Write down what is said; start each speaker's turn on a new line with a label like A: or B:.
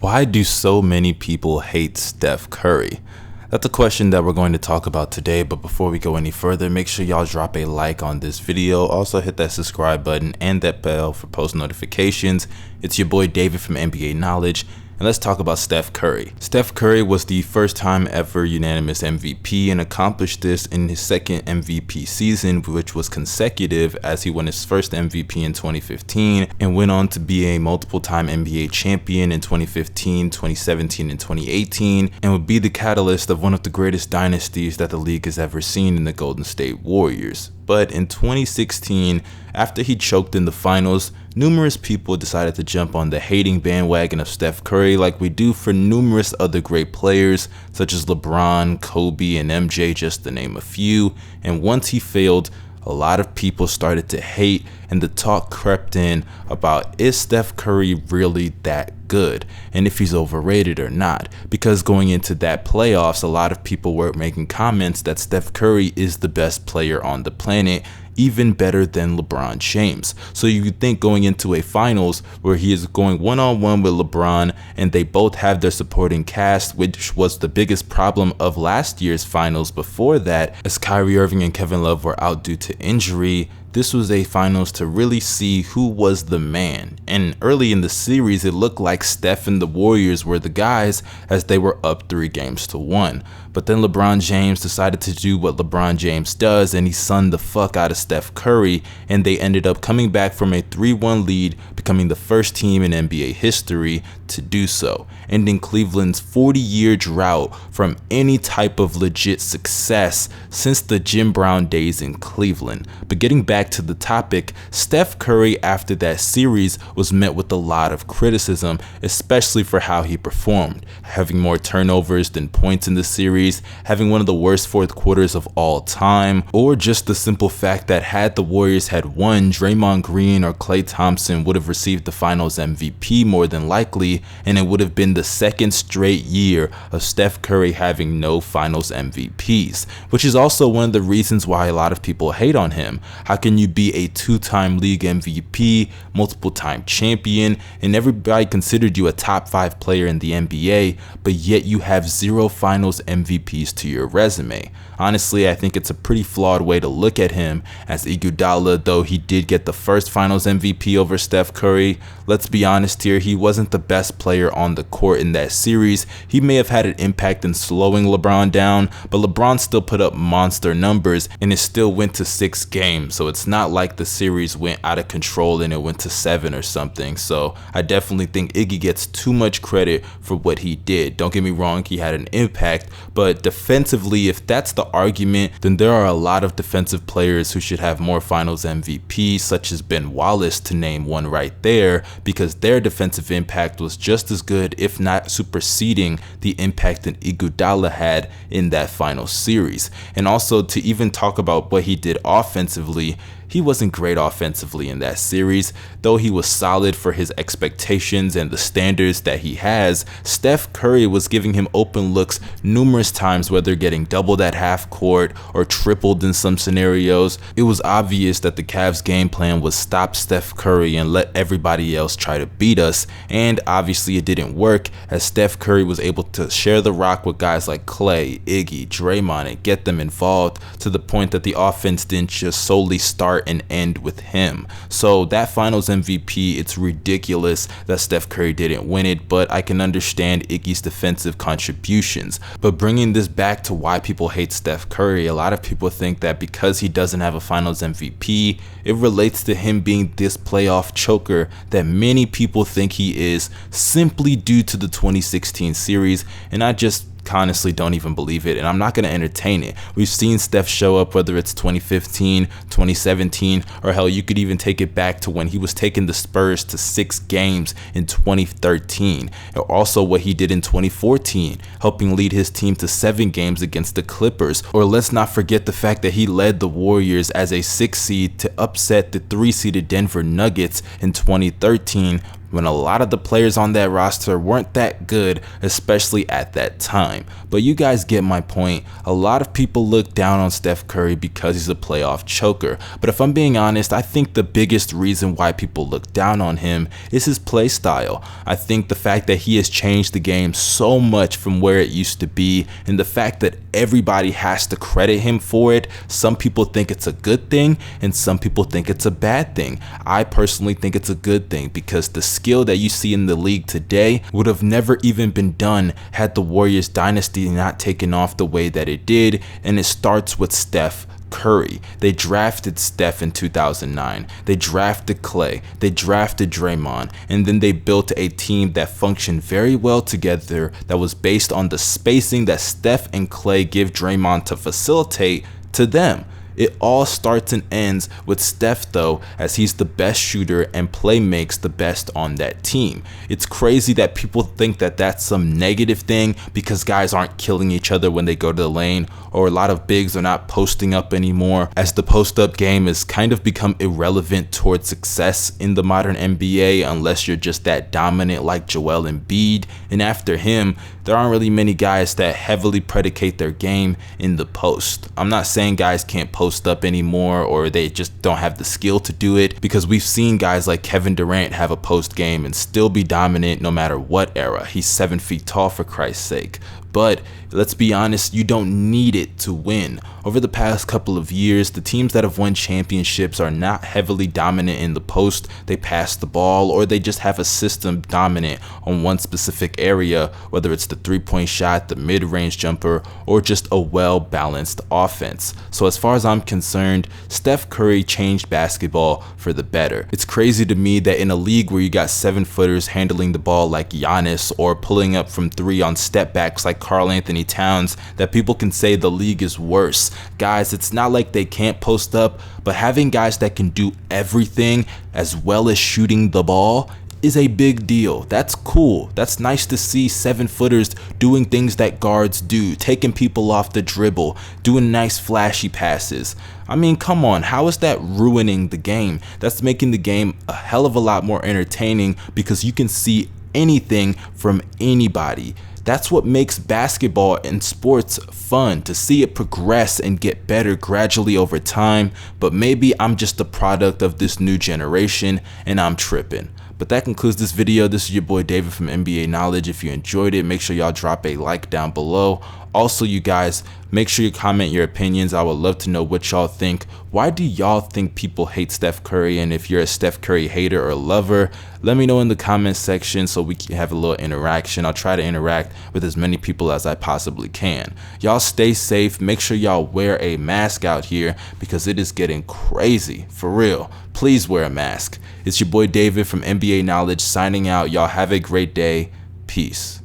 A: Why do so many people hate Steph Curry? That's a question that we're going to talk about today, but before we go any further, make sure y'all drop a like on this video. Also hit that subscribe button and that bell for post notifications. It's your boy David from NBA Knowledge. And let's talk about Steph Curry. Steph Curry was the first time ever unanimous MVP and accomplished this in his second MVP season, which was consecutive, as he won his first MVP in 2015 and went on to be a multiple time NBA champion in 2015, 2017, and 2018, and would be the catalyst of one of the greatest dynasties that the league has ever seen in the Golden State Warriors. But in 2016, after he choked in the finals, numerous people decided to jump on the hating bandwagon of Steph Curry like we do for numerous other great players such as LeBron, Kobe, and MJ, just to name a few. And once he failed, a lot of people started to hate, and the talk crept in about, is Steph Curry really that good, and if he's overrated or not? Because going into that playoffs, a lot of people were making comments that Steph Curry is the best player on the planet, even better than LeBron James. So you would think going into a finals where he is going one-on-one with LeBron and they both have their supporting cast, which was the biggest problem of last year's finals before that, as Kyrie Irving and Kevin Love were out due to injury. This was a finals to really see who was the man. And early in the series, it looked like Steph and the Warriors were the guys as they were up 3-1. But then LeBron James decided to do what LeBron James does, and he sunned the fuck out of Steph Curry, and they ended up coming back from a 3-1 lead, becoming the first team in NBA history to do so, ending Cleveland's 40-year drought from any type of legit success since the Jim Brown days in Cleveland. But getting back to the topic, Steph Curry after that series was met with a lot of criticism, especially for how he performed, having more turnovers than points in the series, having one of the worst fourth quarters of all time, or just the simple fact that had the Warriors had won, Draymond Green or Klay Thompson would have received the finals MVP more than likely, and it would have been the second straight year of Steph Curry having no finals MVPs, which is also one of the reasons why a lot of people hate on him. How can you be a two-time league MVP, multiple-time champion, and everybody considered you a top 5 player in the NBA, but yet you have 0 finals MVPs to your resume? Honestly, I think it's a pretty flawed way to look at him, as Iguodala, though he did get the first finals MVP over Steph Curry, let's be honest here, he wasn't the best player on the court in that series. He may have had an impact in slowing LeBron down, but LeBron still put up monster numbers, and it still went to 6 games, so it's not like the series went out of control and it went to 7 or something. So I definitely think Iggy gets too much credit for what he did. Don't get me wrong, he had an impact, but defensively, if that's the argument, then there are a lot of defensive players who should have more finals MVPs, such as Ben Wallace, to name one right there, because their defensive impact was just as good, if not superseding, the impact that Iguodala had in that final series. And also, to even talk about what he did offensively, he wasn't great offensively in that series, though he was solid for his expectations and the standards that he has. Steph Curry was giving him open looks numerous times, whether getting doubled at half court or tripled in some scenarios. It was obvious that the Cavs' game plan was stop Steph Curry and let everybody else try to beat us, and obviously it didn't work, as Steph Curry was able to share the rock with guys like Klay, Iggy, Draymond, and get them involved to the point that the offense didn't just solely start and end with him. So that finals MVP, it's ridiculous that Steph Curry didn't win it, but I can understand Iggy's defensive contributions. But bringing this back to why people hate Steph Curry, a lot of people think that because he doesn't have a finals MVP, it relates to him being this playoff choker that many people think he is, simply due to the 2016 series, and I just honestly don't even believe it, and I'm not going to entertain it. We've seen Steph show up, whether it's 2015, 2017, or hell, you could even take it back to when he was taking the Spurs to 6 games in 2013, and also what he did in 2014, helping lead his team to 7 games against the Clippers. Or let's not forget the fact that he led the Warriors as a 6 seed to upset the 3-seeded Denver Nuggets in 2013, when a lot of the players on that roster weren't that good, especially at that time. But you guys get my point. A lot of people look down on Steph Curry because he's a playoff choker. But if I'm being honest, I think the biggest reason why people look down on him is his play style. I think the fact that he has changed the game so much from where it used to be, and the fact that everybody has to credit him for it. Some people think it's a good thing and some people think it's a bad thing. I personally think it's a good thing because the skill that you see in the league today would have never even been done had the Warriors dynasty not taken off the way that it did, and it starts with Steph Curry. They drafted Steph in 2009. They drafted Clay. They drafted Draymond. And then they built a team that functioned very well together, that was based on the spacing that Steph and Clay give Draymond to facilitate to them. It all starts and ends with Steph though, as he's the best shooter and play makes the best on that team. It's crazy that people think that that's some negative thing because guys aren't killing each other when they go to the lane, or a lot of bigs are not posting up anymore, as the post up game has kind of become irrelevant towards success in the modern NBA unless you're just that dominant like Joel Embiid, and after him there aren't really many guys that heavily predicate their game in the post. I'm not saying guys can't post up anymore or they just don't have the skill to do it, because we've seen guys like Kevin Durant have a post game and still be dominant no matter what era. He's 7 feet tall, for Christ's sake. But let's be honest, you don't need it to win. Over the past couple of years, the teams that have won championships are not heavily dominant in the post. They pass the ball, or they just have a system dominant on one specific area, whether it's the three-point shot, the mid-range jumper, or just a well-balanced offense. So as far as I'm concerned, Steph Curry changed basketball for the better. It's crazy to me that in a league where you got 7-footers handling the ball like Giannis, or pulling up from 3 on step backs like Karl Anthony Towns, that people can say the league is worse. Guys, it's not like they can't post up, but having guys that can do everything as well as shooting the ball is a big deal. That's cool. That's nice to see 7-footers doing things that guards do, taking people off the dribble, doing nice flashy passes. I mean, come on, how is that ruining the game? That's making the game a hell of a lot more entertaining because you can see anything from anybody. That's what makes basketball and sports fun, to see it progress and get better gradually over time. But maybe I'm just a product of this new generation and I'm tripping. But that concludes this video. This is your boy David from NBA Knowledge. If you enjoyed it, make sure y'all drop a like down below. Also, you guys, make sure you comment your opinions. I would love to know what y'all think. Why do y'all think people hate Steph Curry? And if you're a Steph Curry hater or lover, let me know in the comment section so we can have a little interaction. I'll try to interact with as many people as I possibly can. Y'all stay safe. Make sure y'all wear a mask out here because it is getting crazy. For real. Please wear a mask. It's your boy David from NBA Knowledge signing out. Y'all have a great day. Peace.